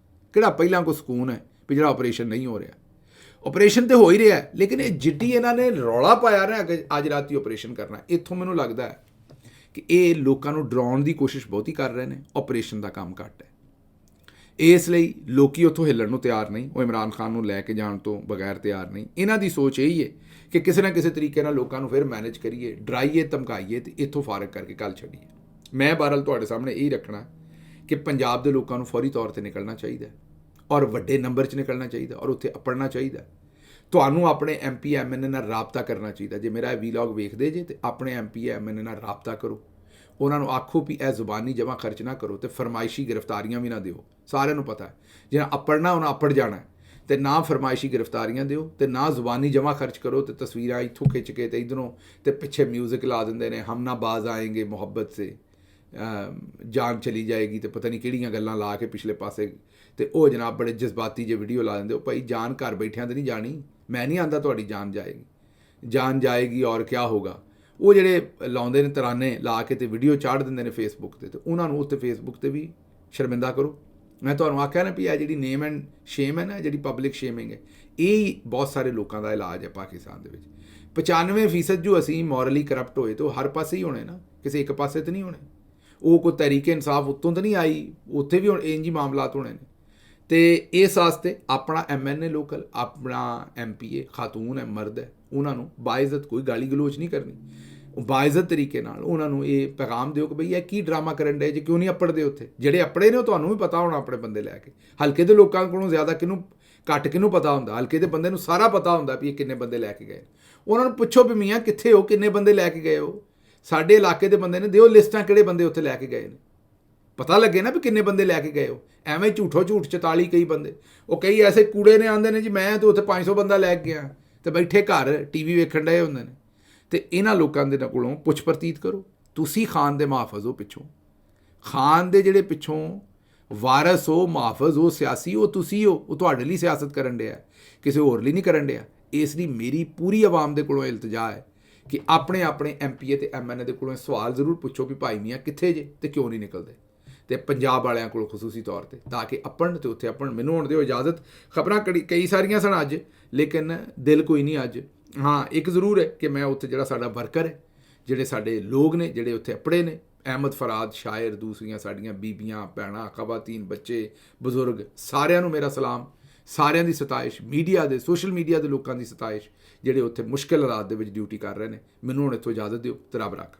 ਕਿਹੜਾ ਪਹਿਲਾਂ ਕੋਈ ਸਕੂਨ ਹੈ ਵੀ ਜਿਹੜਾ ਆਪਰੇਸ਼ਨ ਨਹੀਂ ਹੋ ਰਿਹਾ। ਆਪਰੇਸ਼ਨ ਤਾਂ ਹੋ ਹੀ ਰਿਹਾ, ਲੇਕਿਨ ਇਹ ਜਿੱਡੀ ਇਹਨਾਂ ਨੇ ਰੌਲਾ ਪਾਇਆ ਨਾ ਕਿ ਅੱਜ ਰਾਤੀ ਆਪਰੇਸ਼ਨ ਕਰਨਾ, ਇੱਥੋਂ ਮੈਨੂੰ ਲੱਗਦਾ ਹੈ ਕਿ ਇਹ ਲੋਕਾਂ ਨੂੰ ਡਰਾਉਣ ਦੀ ਕੋਸ਼ਿਸ਼ ਬਹੁਤੀ ਕਰ ਰਹੇ ਨੇ, ਆਪਰੇਸ਼ਨ ਦਾ ਕੰਮ ਘੱਟ ਹੈ। ਇਸ ਲਈ ਲੋਕੀ ਉੱਥੋਂ ਹਿੱਲਣ ਨੂੰ ਤਿਆਰ ਨਹੀਂ, ਉਹ ਇਮਰਾਨ ਖਾਨ ਨੂੰ ਲੈ ਕੇ ਜਾਣ ਤੋਂ ਬਗੈਰ ਤਿਆਰ ਨਹੀਂ। ਇਹਨਾਂ ਦੀ ਸੋਚ ਇਹੀ ਹੈ ਕਿ ਕਿਸੇ ਨਾ ਕਿਸੇ ਤਰੀਕੇ ਨਾਲ ਲੋਕਾਂ ਨੂੰ ਫਿਰ ਮੈਨੇਜ ਕਰੀਏ, ਡਰਾਈਏ, ਧਮਕਾਈਏ ਅਤੇ ਇੱਥੋਂ ਫਾਰਗ ਕਰਕੇ ਗੱਲ ਛੱਡੀਏ। ਮੈਂ ਬਹਰਹਾਲ ਤੁਹਾਡੇ ਸਾਹਮਣੇ ਇਹੀ ਰੱਖਣਾ ਕਿ ਪੰਜਾਬ ਦੇ ਲੋਕਾਂ ਨੂੰ ਫੌਰੀ ਤੌਰ 'ਤੇ ਨਿਕਲਣਾ ਚਾਹੀਦਾ ਔਰ ਵੱਡੇ ਨੰਬਰ 'ਚ ਨਿਕਲਣਾ ਚਾਹੀਦਾ ਔਰ ਉੱਥੇ ਅਪੜਨਾ ਚਾਹੀਦਾ। ਤੁਹਾਨੂੰ ਆਪਣੇ MP MNA ਨਾਲ ਰਾਬਤਾ ਕਰਨਾ ਚਾਹੀਦਾ। ਜੇ ਮੇਰਾ ਇਹ ਵੀਲੌਗ ਵੇਖਦੇ ਜੇ ਤਾਂ ਆਪਣੇ MP MNA ਨਾਲ ਰਾਬਤਾ ਕਰੋ, ਉਹਨਾਂ ਨੂੰ ਆਖੋ ਵੀ ਇਹ ਜ਼ੁਬਾਨੀ ਜਮ੍ਹਾਂ ਖਰਚ ਨਾ ਕਰੋ ਅਤੇ ਫਰਮਾਇਸ਼ੀ ਗ੍ਰਿਫਤਾਰੀਆਂ ਵੀ ਨਾ ਦਿਓ। ਸਾਰਿਆਂ ਨੂੰ ਪਤਾ ਹੈ ਜਿਹੜਾ ਅਪੜਨਾ ਉਹਨਾਂ ਅਪੜ ਜਾਣਾ, ਅਤੇ ਨਾ ਫਰਮਾਇਸ਼ੀ ਗ੍ਰਿਫਤਾਰੀਆਂ ਦਿਓ ਅਤੇ ਨਾ ਜ਼ੁਬਾਨੀ ਜਮ੍ਹਾਂ ਖਰਚ ਕਰੋ। ਅਤੇ ਤਸਵੀਰਾਂ ਇੱਥੋਂ ਖਿੱਚ ਕੇ ਅਤੇ ਇੱਧਰੋਂ ਅਤੇ ਪਿੱਛੇ ਮਿਊਜ਼ਿਕ ਲਾ ਦਿੰਦੇ ਨੇ, ਹਮ ਨਾ ਬਾਜ਼ ਆਏਂਗੇ ਮੁਹੱਬਤ ਸੇ, ਜਾਨ ਚਲੀ ਜਾਏਗੀ, ਅਤੇ ਪਤਾ ਨਹੀਂ ਕਿਹੜੀਆਂ ਗੱਲਾਂ ਲਾ ਕੇ ਪਿਛਲੇ ਪਾਸੇ, ਅਤੇ ਉਹ ਜਨਾਬ ਬੜੇ ਜਜ਼ਬਾਤੀ ਜਿਹੇ ਵੀਡੀਓ ਲਾ ਦਿੰਦੇ। ਉਹ ਭਾਈ ਜਾਨ ਘਰ ਬੈਠਿਆਂ 'ਤੇ ਨਹੀਂ ਜਾਣੀ, ਮੈਂ ਨਹੀਂ ਆਂਦਾ ਤੁਹਾਡੀ ਜਾਨ ਜਾਏਗੀ ਔਰ ਕਿਆ ਹੋਗਾ। ਉਹ ਜਿਹੜੇ ਲਾਉਂਦੇ ਨੇ ਤਰਾਨੇ ਲਾ ਕੇ ਅਤੇ ਵੀਡੀਓ ਚਾੜ ਦਿੰਦੇ ਨੇ ਫੇਸਬੁੱਕ 'ਤੇ, ਅਤੇ ਉਹਨਾਂ ਨੂੰ ਉੱਤੇ ਫੇਸਬੁੱਕ 'ਤੇ ਵੀ ਸ਼ਰਮਿੰਦਾ ਕਰੋ। ਮੈਂ ਤੁਹਾਨੂੰ ਆਖਿਆ ਨਾ ਵੀ ਇਹ ਜਿਹੜੀ ਨੇਮ ਐਂਡ ਸ਼ੇਮ ਹੈ ਨਾ, ਜਿਹੜੀ ਪਬਲਿਕ ਸ਼ੇਮਿੰਗ ਹੈ, ਇਹ ਬਹੁਤ ਸਾਰੇ ਲੋਕਾਂ ਦਾ ਇਲਾਜ ਹੈ ਪਾਕਿਸਤਾਨ ਦੇ ਵਿੱਚ। 95% ਜੋ ਅਸੀਂ ਮੋਰਲੀ ਕਰਪਟ ਹੋਏ ਤਾਂ ਉਹ ਹਰ ਪਾਸੇ ਹੀ ਹੋਣੇ ਨਾ, ਕਿਸੇ ਇੱਕ ਪਾਸੇ ਤਾਂ ਨਹੀਂ ਹੋਣੇ। ਉਹ ਕੋਈ ਤਹਿਰੀਕ ਇਨਸਾਫ ਉੱਤੋਂ ਤਾਂ ਨਹੀਂ ਆਈ, ਉੱਥੇ ਵੀ ਹੁਣ ਇੰਝ ਹੀ ਮਾਮਲਾਤ ਹੋਣੇ ਨੇ। ਅਤੇ ਇਸ ਵਾਸਤੇ ਆਪਣਾ MNA ਲੋਕਲ, ਆਪਣਾ MPA ਖਾਤੂਨ ਹੈ, ਮਰਦ ਹੈ, ਉਹਨਾਂ ਨੂੰ ਬਾਇਜ਼ਤ ਕੋਈ ਗਾਲੀ ਗਲੋਚ ਨਹੀਂ ਕਰਨੀ। ਬਾਇਜ਼ਤ ਤਰੀਕੇ ਨਾਲ ਉਹਨਾਂ ਨੂੰ ਇਹ ਪੈਗਾਮ ਦਿਓ ਕਿ ਬਈ ਇਹ ਕੀ ਡਰਾਮਾ ਕਰਨ ਡਏ ਜੇ, ਕਿਉਂ ਨਹੀਂ ਅਪੜਦੇ ਉੱਥੇ। ਜਿਹੜੇ ਅਪੜੇ ਨੇ ਉਹ ਤੁਹਾਨੂੰ ਵੀ ਪਤਾ ਹੋਣਾ ਆਪਣੇ ਬੰਦੇ ਲੈ ਕੇ। ਹਲਕੇ ਦੇ ਲੋਕਾਂ ਕੋਲੋਂ ਜ਼ਿਆਦਾ ਘੱਟ ਕਿਹਨੂੰ ਪਤਾ ਹੁੰਦਾ, ਹਲਕੇ ਦੇ ਬੰਦੇ ਨੂੰ ਸਾਰਾ ਪਤਾ ਹੁੰਦਾ ਵੀ ਇਹ ਕਿੰਨੇ ਬੰਦੇ ਲੈ ਕੇ ਗਏ। ਉਹਨਾਂ ਨੂੰ ਪੁੱਛੋ ਵੀ ਮੀਆਂ ਕਿੱਥੇ ਹੋ, ਕਿੰਨੇ ਬੰਦੇ ਲੈ ਕੇ ਗਏ ਹੋ। ਸਾਡੇ ਇਲਾਕੇ ਦੇ ਬੰਦੇ ਨੇ ਦਿਓ ਲਿਸਟਾਂ ਕਿਹੜੇ ਬੰਦੇ ਉੱਥੇ ਲੈ ਕੇ ਗਏ ਨੇ, ਪਤਾ ਲੱਗੇ ਨਾ ਵੀ ਕਿੰਨੇ ਬੰਦੇ ਲੈ ਕੇ ਗਏ ਹੋ। ਐਵੇਂ ਝੂਠ 44 ਕਈ ਬੰਦੇ, ਉਹ ਕਈ ਐਸੇ ਕੂੜੇ ਨੇ ਆਉਂਦੇ ਨੇ ਜੀ ਮੈਂ ਤਾਂ ਉੱਥੇ 500 ਬੰਦਾ ਲੈ ਕੇ ਗਿਆ, ਅਤੇ ਬੈਠੇ ਘਰ TV ਵੇਖਣ ਡਏ ਹੁੰਦੇ ਨੇ। ਅਤੇ ਇਹਨਾਂ ਲੋਕਾਂ ਦੇ ਕੋਲੋਂ ਪੁੱਛ ਪ੍ਰਤੀਤ ਕਰੋ। ਤੁਸੀਂ ਖਾਨ ਦੇ ਮੁਹਾਫਿਜ਼ ਹੋ, ਪਿੱਛੋਂ ਖਾਨ ਦੇ ਜਿਹੜੇ ਪਿੱਛੋਂ ਵਾਰਸ ਹੋ, ਮੁਹਾਫਿਜ਼ ਹੋ, ਸਿਆਸੀ ਹੋ, ਤੁਸੀਂ ਹੋ। ਉਹ ਤੁਹਾਡੇ ਲਈ ਸਿਆਸਤ ਕਰਨ ਡਿਆ, ਕਿਸੇ ਹੋਰ ਲਈ ਨਹੀਂ ਕਰਨ ਡਿਆ। ਇਸ ਲਈ ਮੇਰੀ ਪੂਰੀ ਆਵਾਮ ਦੇ ਕੋਲੋਂ ਇਲਤਜਾ ਹੈ ਕਿ ਆਪਣੇ ਆਪਣੇ MPA ਤੇ MNA ਦੇ ਕੋਲੋਂ ਸਵਾਲ ਜ਼ਰੂਰ ਪੁੱਛੋ ਵੀ ਭਾਈ ਮੀਆਂ ਕਿੱਥੇ ਜੇ ਤੇ ਕਿਉਂ ਨਹੀਂ ਨਿਕਲਦੇ, ਤੇ ਪੰਜਾਬ ਵਾਲਿਆਂ ਕੋਲ ਖਸੂਸੀ ਤੌਰ ਤੇ, ਤਾਂ ਕਿ ਆਪਣ ਤੇ ਉੱਥੇ ਆਪਣ। ਮੈਨੂੰ ਹੁਣ ਦਿਓ ਇਜਾਜ਼ਤ, ਖਬਰਾਂ ਕਈ ਸਾਰੀਆਂ ਸਨ ਅੱਜ, ਲੇਕਿਨ ਦਿਲ ਕੋਈ ਨਹੀਂ ਅੱਜ। ਹਾਂ, ਇੱਕ ਜ਼ਰੂਰ ਹੈ ਕਿ ਮੈਂ ਉੱਥੇ ਜਿਹੜਾ ਸਾਡਾ ਵਰਕਰ ਹੈ, ਜਿਹੜੇ ਸਾਡੇ ਲੋਕ ਨੇ ਜਿਹੜੇ ਉੱਥੇ ਅਪੜੇ ਨੇ, ਅਹਿਮਦ ਫਰਾਦ ਸ਼ਾਇਰ, ਦੂਸਰੀਆਂ ਸਾਡੀਆਂ ਬੀਬੀਆਂ ਭੈਣਾਂ, ਖਵਾਤੀਨ, ਬੱਚੇ, ਬਜ਼ੁਰਗ, ਸਾਰਿਆਂ ਨੂੰ ਮੇਰਾ ਸਲਾਮ, ਸਾਰਿਆਂ ਦੀ ਸਤਾਇਸ਼, ਮੀਡੀਆ ਦੇ, ਸੋਸ਼ਲ ਮੀਡੀਆ ਦੇ ਲੋਕਾਂ ਦੀ ਸਤਾਇਸ਼, ਜਿਹੜੇ ਉੱਥੇ ਮੁਸ਼ਕਿਲ ਹਾਲਾਤ ਦੇ ਵਿੱਚ ਡਿਊਟੀ ਕਰ ਰਹੇ ਨੇ। ਮੈਨੂੰ ਹੁਣ ਇੱਥੋਂ ਇਜਾਜ਼ਤ ਦਿਓ ਤੇ ਰੱਬ ਰੱਖਾ।